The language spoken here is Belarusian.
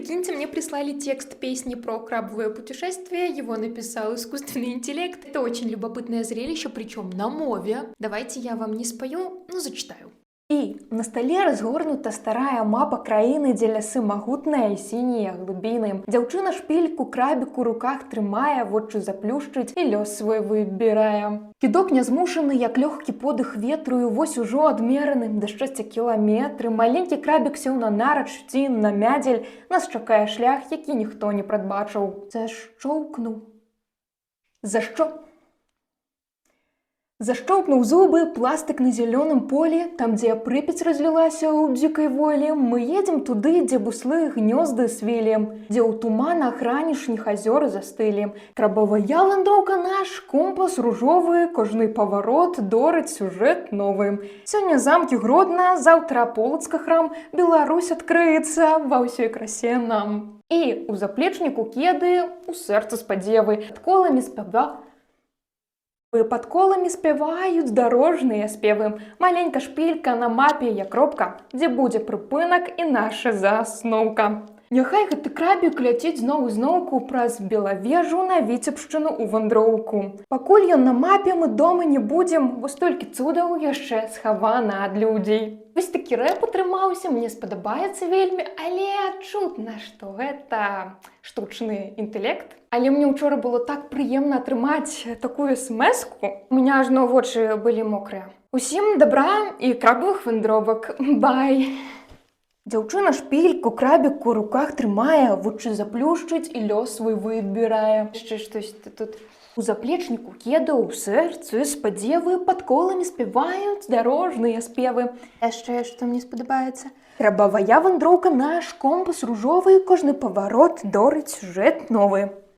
прикиньте, мне прислали текст песни про крабовое путешествие, его написал искусственный интеллект. Это очень любопытное зрелище, причем на мове. Давайте я вам не спою, но зачитаю. І на столе разгорнута старая мапа краіны, дзе лясы магутныя і сінія глыбіны. Дзяўчына шпільку крабік у руках трымае, вочы заплюшчыць і лёс свой выбірае. Кідок нязмушаны, як лёгкі подых ветру, і вось ужо адмераны да шчасця кіламетры. Маленькі крабік сеў на нарач ці на мядзель. Нас чакае шлях, які ніхто не прадбачыў. Зашчоўкнуў зубы, пластык на зялёным полі, там, дзе Прыпяць разлілася ў дзікай волі. Мы едзем туды, дзе буслы гнёзды свілі, дзе ў туманах ранішніх азёр застылі. Крабавая вандроўка наш, компас ружовы, кожны паварот дорыць сюжэт новы. Сёння замкі Гродна, заўтра Полацка храм, Беларусь адкрыецца ва ўсёй красе нам. І у заплечніку кеды, у сэрцы спадзевы, пад коламі спяваюць дарожныя спевы. Маленька шпілька на мапе, як кропка, дзе будзе прыпынак і наша заасноўка. Няхай гэты крабік ляціць зноў зноўку праз Белавежу на Віцебшчыну ў вандроўку. Пакуль ён на мапе, мы дома не будзем, бо столькі цудаў яшчэ схавана ад людзей. Вось такі рэп атрымаўся, мне спадабаецца вельмі, але чутна, што гэта штучны інтэлект. Але мне ўчора было так прыемна атрымаць такую смс-ку. У меня ажно вочы былі мокрыя. Усім дабра і крабовых вандровак. Бай! Дзяўчына шпільку крабік у руках трымае, вочы заплюшчыць і лёс свой выбірае. Яшчэ штосьці тут. У заплечніку кеды, у сэрцы спадзевы, пад коламі спяваюць дарожныя спевы. Яшчэ што мне спадабаецца? Крабавая вандроўка наш, компас ружовы, кожны паварот дорыць сюжэт новы.